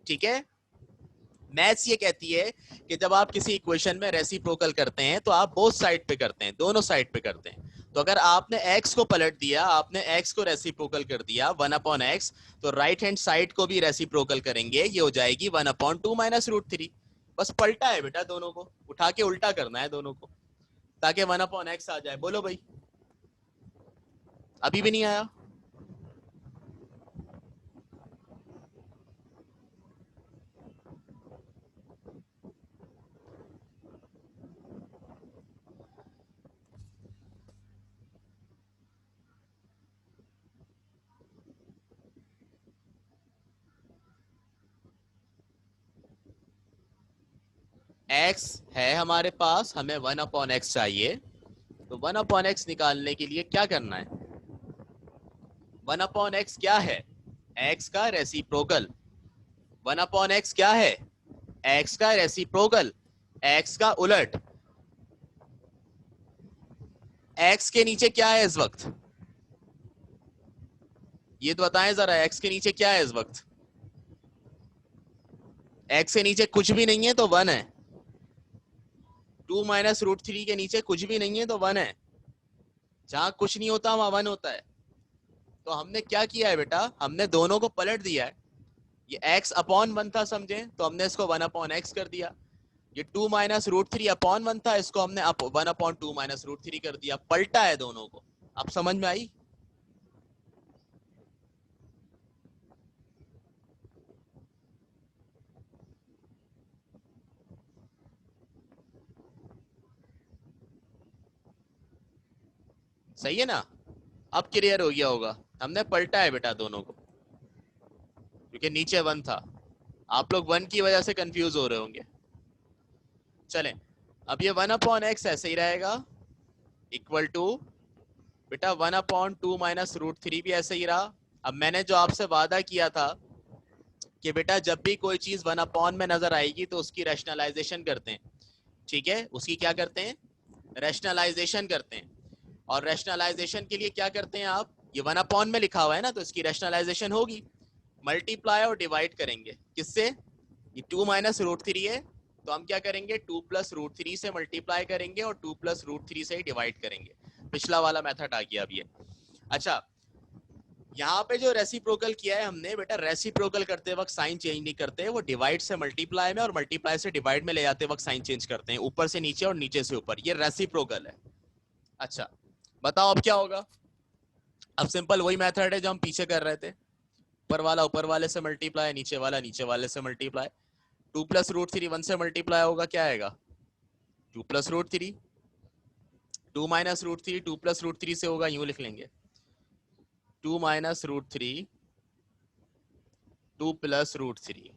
ठीक है? मैथ्स ये कहती है कि जब आप किसी इक्वेशन में रेसिप्रोकल करते हैं तो आप बोथ साइड पे करते हैं, दोनों साइड पे करते हैं। तो अगर आपने x को पलट दिया, आपने x को रेसिप्रोकल कर दिया 1/x, तो राइट हैंड साइड को भी रेसिप्रोकल करेंगे, ये हो जाएगी 1/2 - √3। बस पलटा है बेटा, दोनों को उठा के उल्टा करना है दोनों को, ताकि 1/x आ जाए। बोलो भाई, अभी भी नहीं आया? x है हमारे पास, हमें 1/x चाहिए, तो 1/x निकालने के लिए क्या करना है? 1/x क्या है? x का रेसिप्रोकल। 1/x क्या है? x का रेसिप्रोकल, x का उलट। x के नीचे क्या है इस वक्त? ये तो बताएं जरा, x के नीचे क्या है इस वक्त? x के नीचे कुछ भी नहीं है तो 1 है। 2 - √3 के नीचे कुछ भी नहीं है तो 1 है। जहां कुछ नहीं होता वहां 1 होता है। तो हमने क्या किया है बेटा, हमने दोनों को पलट दिया है। ये x/1 था समझे, तो हमने इसको 1/x कर दिया। ये 2 - √3/1 था, इसको हमने 1/2 - √3 कर दिया। पलटा है दोनों को। अब समझ में आई? सही है ना? अब क्लियर हो गया होगा। हमने पलटा है बेटा दोनों को, क्योंकि नीचे 1 था। आप लोग 1 की वजह से कंफ्यूज हो रहे होंगे। चलें, अब ये 1/x ऐसे ही रहेगा, इक्वल टू बेटा 1/2 - भी ऐसे ही रहा। अब मैंने जो आपसे वादा किया था कि बेटा जब भी कोई चीज 1 में नजर आएगी तो उसकी रैशनलाइजेशन करते हैं। ठीक है, उसकी क्या करते हैं? रैशनलाइजेशन करते हैं। और रैशनलाइजेशन के लिए क्या करते हैं आप? ये 1 में लिखा हुआ है ना, तो इसकी रैशनलाइजेशन होगी, मल्टीप्लाई और डिवाइड करेंगे। किससे? ये 2 - √3 है, तो हम क्या करेंगे? 2 + √3 से मल्टीप्लाई करेंगे और 2 + √3 से ही डिवाइड करेंगे। पिछला वाला मेथड आ गया अब ये। अच्छा, यहाँ पे जो रेसिप्रोकल किया है हमने बेटा, रेसिप्रोकल करते वक्त साइन चेंज नहीं करते, वो डिवाइड से मल्टीप्लाई में और मल्टीप्लाई से डिवाइड में ले जाते वक्त साइन चेंज करते हैं, ऊपर से नीचे और नीचे से ऊपर। ये रेसिप्रोकल है। अच्छा, बताओ अब क्या होगा? अब सिंपल वही मेथड है जो हम पीछे कर रहे थे। ऊपर वाला ऊपर वाले से मल्टीप्लाई, नीचे वाला नीचे वाले से मल्टीप्लाई। 2 + √3 1 से मल्टीप्लाई होगा, क्या आएगा? 2 + √3। 2 - √3 2 + √3 से होगा, यूं लिख लेंगे 2 - √3 2 + √3।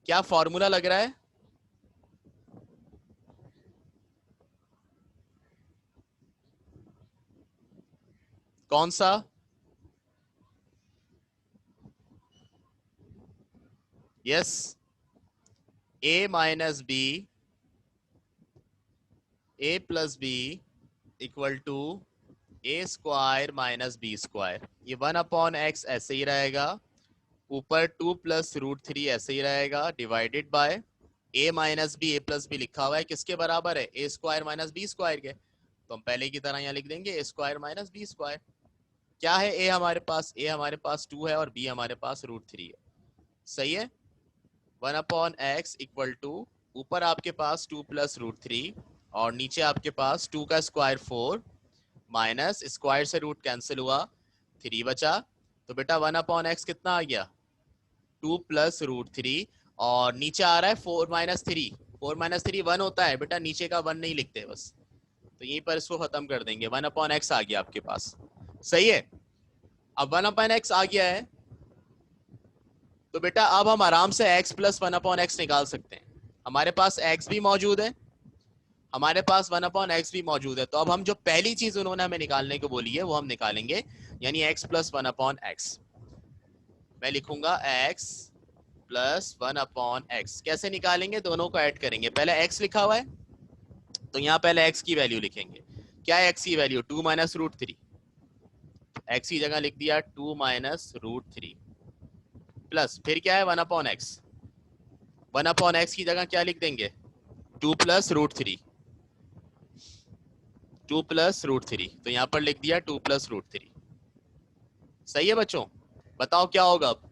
क्या फॉर्मूला लग रहा है? कौन सा? Yes, a - b, a + b equal to a² - b²। ये 1/x ऐसे ही रहेगा, ऊपर 2 + √3 ऐसे ही रहेगा, डिवाइडेड बाय a - b लिखा हुआ है, किसके बराबर है? a² - b² के। तो हम पहले की तरह यहाँ लिख देंगे a² - b²। क्या है a हमारे पास? a हमारे पास 2 है और b हमारे पास √3 है। सही है। 1/x इक्वल टू, ऊपर आपके पास 2 + √3 और नीचे आपके पास 2 का स्क्वायर 4 माइनस स्क्वायर से रूट कैंसिल हुआ, 3 बचा। तो बेटा 1/x कितना आ गया? 2 + √3, और नीचे आ रहा है 4 - 3। 4 - 3 1 होता है बेटा, नीचे का 1 नहीं लिखते बस। तो यहीं पर इसको खत्म कर देंगे। 1/x आ गया आपके पास। सही है। अब 1/x आ गया है, तो बेटा अब हम आराम से x + 1/x निकाल सकते हैं। हमारे पास x भी मौजूद है, हमारे पास 1/x भी मौजूद है। तो अब हम जो पहली चीज उन्होंने हमें निकालने को बोली है वो हम निकालेंगे, यानी x + 1/x। मैं लिखूंगा x + 1/x। कैसे निकालेंगे? दोनों को ऐड करेंगे। पहले x लिखा हुआ है, तो यहाँ पहले x की वैल्यू लिखेंगे। क्या है x की वैल्यू? 2 - √3। x की जगह लिख दिया 2 - √3, प्लस फिर क्या है? 1/x। 1/x की जगह क्या लिख देंगे? 2 + √3। 2 + √3, तो यहाँ पर लिख दिया 2 + √3। सही है बच्चों? बताओ क्या होगा अब?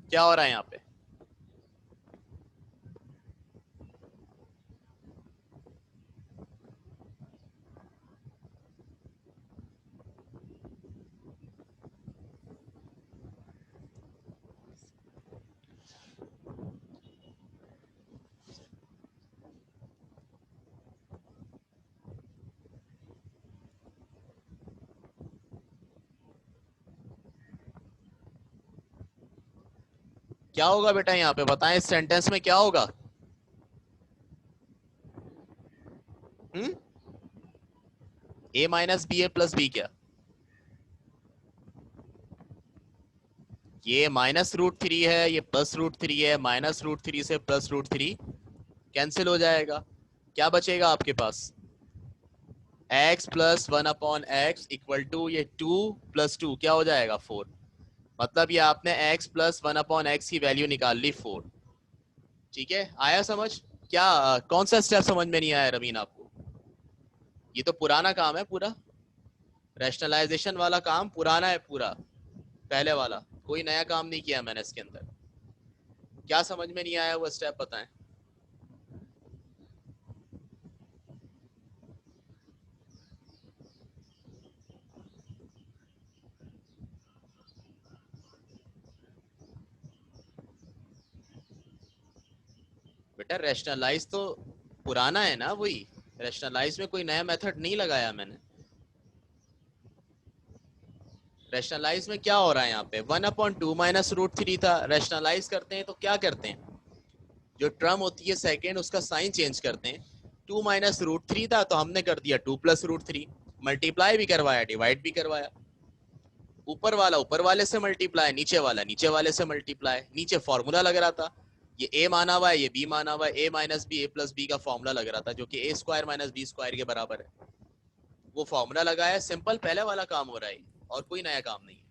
क्या हो रहा है यहाँ पे? क्या होगा बेटा यहाँ पे? बताएं, इस सेंटेंस में क्या होगा? ए minus B A plus B क्या? ये -√3 है, ये +√3 है, -√3 से +√3 कैंसिल हो जाएगा। क्या बचेगा आपके पास? x plus 1/x equal to ये 2 + 2 क्या हो जाएगा? 4। मतलब ये आपने x प्लस 1/x की वैल्यू निकाल ली 4। ठीक है, आया समझ? क्या कौन सा स्टेप समझ में नहीं आया रवीन आपको? ये तो पुराना काम है पूरा, रैशनलाइजेशन वाला काम पुराना है पूरा, पहले वाला कोई नया काम नहीं किया मैंने इसके अंदर। क्या समझ में नहीं आया वो स्टेप बताएं। बेटा रैशनलाइज तो पुराना है ना, वही रैशनलाइज में कोई नया मेथड नहीं लगाया मैंने। रैशनलाइज में क्या हो रहा है यहाँ पे? 1/2 -√3 था। रैशनलाइज करते हैं तो क्या करते हैं? जो टर्म होती है सेकेंड उसका साइन चेंज करते हैं। 2 -√3 था तो हमने कर दिया 2 + √3। मल्टीप्लाई भी करवाया, डिवाइड भी करवाया। ऊपर वाला ऊपर वाले से मल्टीप्लाई, नीचे वाला नीचे वाले से मल्टीप्लाई। नीचे फॉर्मूला लग रहा था, ये ए माना हुआ है, ये बी माना हुआ है, ए minus B A plus B का फॉर्मूला लग रहा था जो कि A² - B² के बराबर है। वो फॉर्मूला लगाया, सिंपल पहले वाला काम हो रहा है और कोई नया काम नहीं है।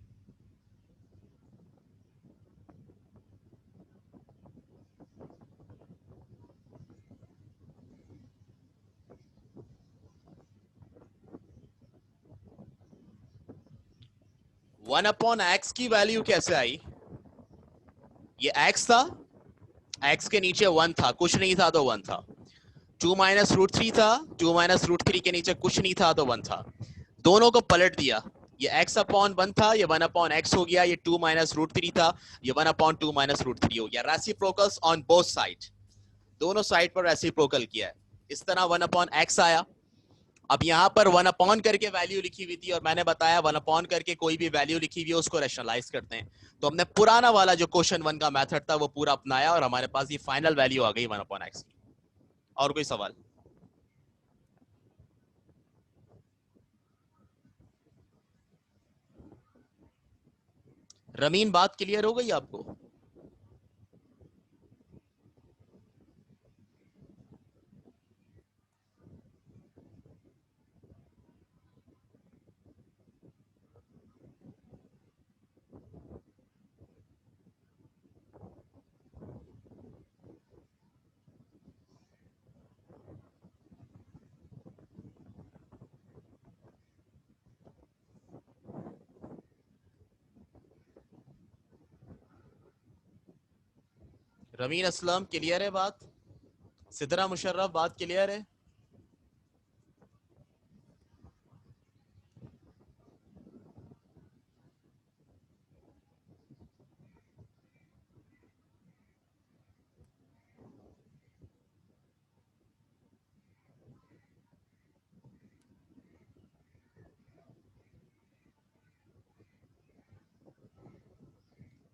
1/x की वैल्यू कैसे आई? ये x था, x के नीचे 1 था, कुछ नहीं था तो 1 था। 2 -√3 था, 2 -√3 के नीचे कुछ नहीं था तो 1 था। दोनों को पलट दिया, ये x/1 था, ये 1/x हो गया। ये 2 -√3 था, ये 1/2 -√3 हो गया। रेसिप्रोकल्स ऑन बोथ साइड, दोनों साइड पर रेसिप्रोकल किया है। इस तरह 1/x आया। अब यहाँ पर 1 करके वैल्यू लिखी हुई थी और मैंने बताया 1 करके कोई भी वैल्यू लिखी हुई है उसको रैशनलाइज करते हैं। तो हमने पुराना वाला जो क्वेश्चन 1 का मेथड था वो पूरा अपनाया और हमारे पास ये फाइनल वैल्यू आ गई 1/x की। और कोई सवाल? रमीन बात क्लियर हो गई आपको? रमीन असलम क्लियर है बात? सिदरा मुशर्रफ बात क्लियर है?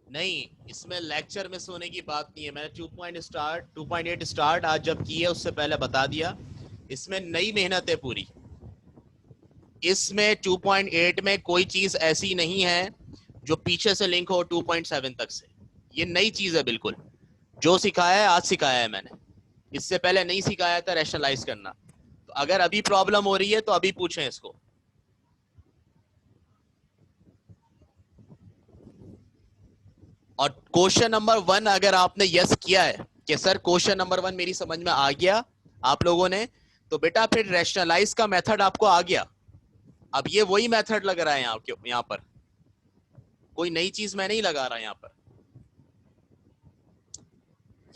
नहीं, इसमें लेक्चर मिस होने की बात नहीं है। मैंने 2.8 स्टार्ट आज जब की है उससे पहले बता दिया। इसमें नई मेहनत है पूरी। इसमें 2.8 में कोई चीज ऐसी नहीं है जो पीछे से लिंक हो 2.7 तक से। ये नई चीज है बिल्कुल। जो सिखाया है आज सिखाया है मैंने, इससे पहले नहीं सिखाया था रैशनलाइज करना। तो अगर अभी प्रॉब्लम हो रही है तो अभी पूछें इसको। और क्वेश्चन नंबर 1 अगर आपने यस किया है कि सर क्वेश्चन नंबर 1 मेरी समझ में आ गया आप लोगों ने, तो बेटा फिर रैशनलाइज का मेथड आपको आ गया। अब ये वही मेथड लग रहा है यहाँ पर, कोई नई चीज मैं नहीं लगा रहा यहाँ पर।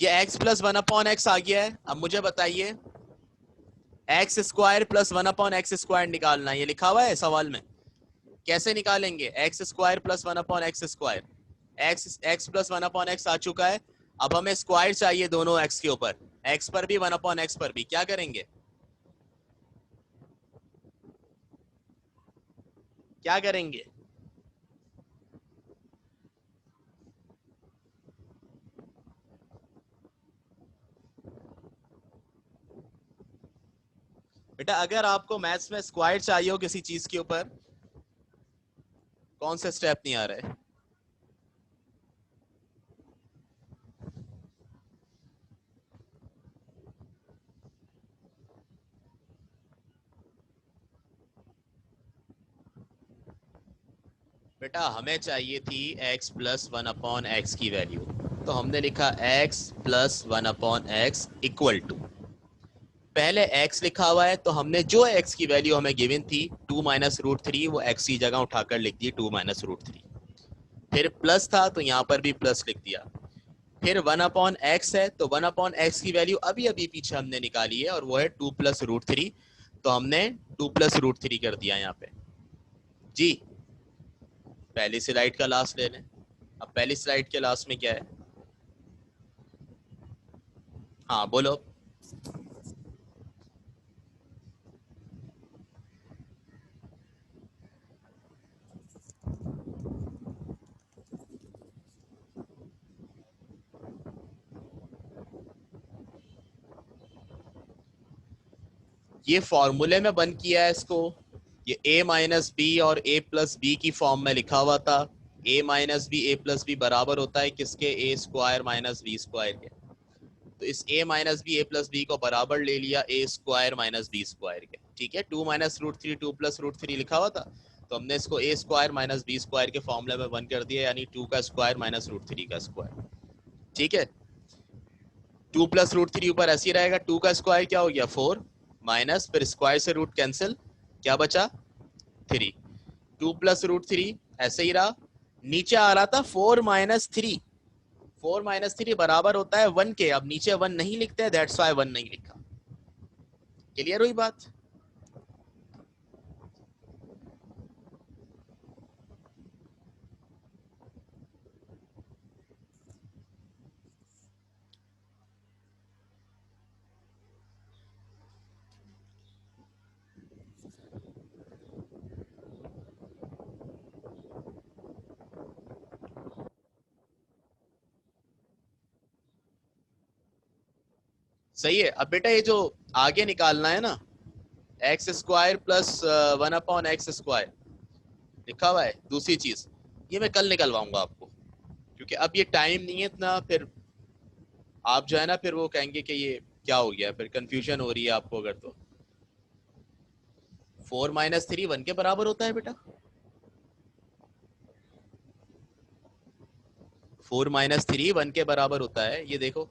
ये x प्लस 1/x आ गया है। अब मुझे बताइए x² + 1/x² निकालना, ये लिखा हुआ है सवाल में। कैसे निकालेंगे? x² + 1/x²। x plus 1/x आ चुका है। अब हमें स्क्वायर चाहिए दोनों x के ऊपर, x पर भी 1/x पर भी। क्या करेंगे? क्या करेंगे? बेटा अगर आपको मैथ्स में स्क्वायर चाहिए हो किसी चीज के ऊपर, कौन सा स्टेप नहीं आ रहा है? बेटा हमें चाहिए थी x plus one upon X की वैल्यू, तो हमने लिखा x plus one upon X equal to, पहले x लिखा हुआ है तो हमने जो x की वैल्यू हमें गिवन थी 2 - √3, वो x की जगह उठाकर लिख दी 2 - √3। फिर प्लस था तो यहाँ पर भी प्लस लिख दिया। फिर 1/x है तो 1/x की वैल्यू अभी अभी पीछे हमने निकाली है और वो है 2 + √3, तो हमने 2 + √3 कर दिया यहाँ पे जी। पहली स्लाइड का लास्ट ले लें। अब पहली स्लाइड के लास्ट में क्या है? हाँ बोलो। ये फॉर्मूले में बंद किया है इसको। ये a - b और a+b की फॉर्म में लिखा हुआ था। a - b a+b बराबर होता है किसके? a² - b² के। तो इस a - b a+b को बराबर ले लिया a² - b² के। ठीक है, 2 - √3 2 + √3 लिखा हुआ था, तो हमने इसको a² - b² के फॉर्मूले में बंद कर दिया, यानी 2 का स्क्वायर - √3 का स्क्वायर। ठीक है, 2 + √3 ऊपर ऐसे ही रहेगा, 2 का स्क्वायर क्या हो गया 4, माइनस फिर स्क्वायर से रूट कैंसिल, क्या बचा 3। 2 + √3 ऐसे ही रहा, नीचे आ रहा था 4 - 3। 4 - 3 बराबर होता है 1 के। अब नीचे 1 नहीं लिखते, दैट्स वाई 1 नहीं लिखा। क्लियर हुई बात? सही है। अब बेटा ये जो आगे निकालना है ना, x² प्लस 1/x² लिखा हुआ है, दूसरी चीज ये मैं कल निकलवाऊंगा आपको, क्योंकि अब ये टाइम नहीं है इतना। फिर आप जो है ना, फिर वो कहेंगे कि ये क्या हो गया, फिर कंफ्यूजन हो रही है आपको। अगर तो 4 - 3 1 के बराबर होता है बेटा। 4 - 3 1 के बराबर होता है, ये देखो।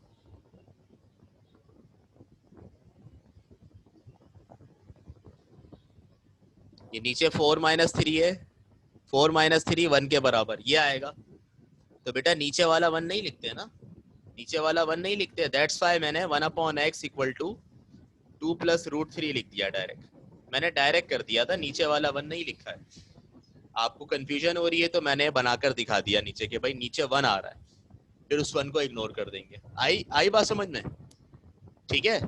ये नीचे 4 - 3 है, 4 - 3 1 के बराबर ये आएगा। तो बेटा नीचे वाला 1 नहीं लिखते ना, नीचे वाला 1 नहीं लिखते, दैट्स वाई मैंने 1/x इक्वल टू 2 + √3 लिख दिया डायरेक्ट। मैंने डायरेक्ट कर दिया था, नीचे वाला 1 नहीं लिखा है। आपको कंफ्यूजन हो रही है तो मैंने बनाकर दिखा दिया नीचे कि भाई नीचे 1 आ रहा है, फिर उस 1 को इग्नोर कर देंगे। आई आई बात समझ में? ठीक है,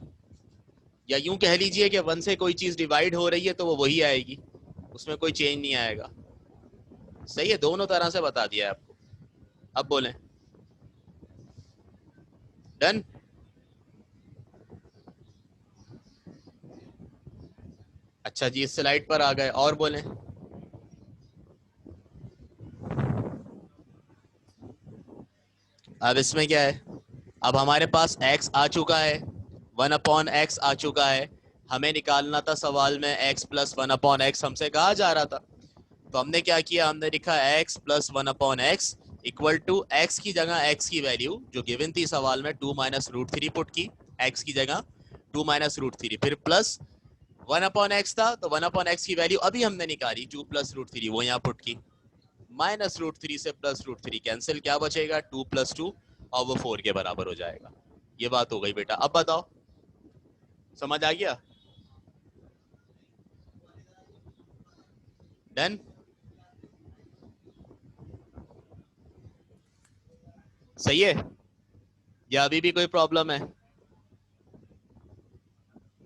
या यूं कह लीजिए कि 1 से कोई चीज डिवाइड हो रही है तो वो वही आएगी, उसमें कोई चेंज नहीं आएगा। सही है, दोनों तरह से बता दिया है आपको। अब बोलें। डन। अच्छा जी, इस स्लाइड पर आ गए, और बोलें। अब इसमें क्या है? अब हमारे पास x आ चुका है, 1/x आ चुका है। हमें निकालना था सवाल में x प्लस 1/x, हमसे कहा जा रहा था। तो हमने क्या किया, हमने लिखा x plus 1/x equal to x की जगह x की वैल्यू जो गिवन थी सवाल में 2 - √3 पुट की, x की जगह 2 - √3, फिर प्लस 1/x था तो 1/x की वैल्यू अभी हमने निकाली 2 + √3, वो यहाँ पुट की। -√3 से +√3 कैंसिल, क्या बचेगा 2 + 2, और वो 4 के बराबर हो जाएगा। ये बात हो गई बेटा। अब बताओ, समझ आ गया? डन। सही है, या अभी भी कोई प्रॉब्लम है?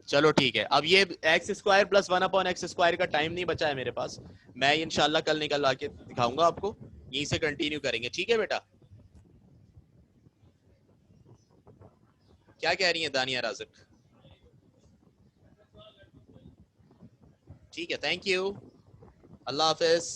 चलो ठीक है। अब ये x² प्लस 1/x² का टाइम नहीं बचा है मेरे पास, मैं इंशाल्लाह कल निकल आके दिखाऊंगा आपको, यहीं से कंटिन्यू करेंगे। ठीक है बेटा? क्या कह रही है दानिया राजक? ठीक है, थैंक यू, अल्लाह हाफिज।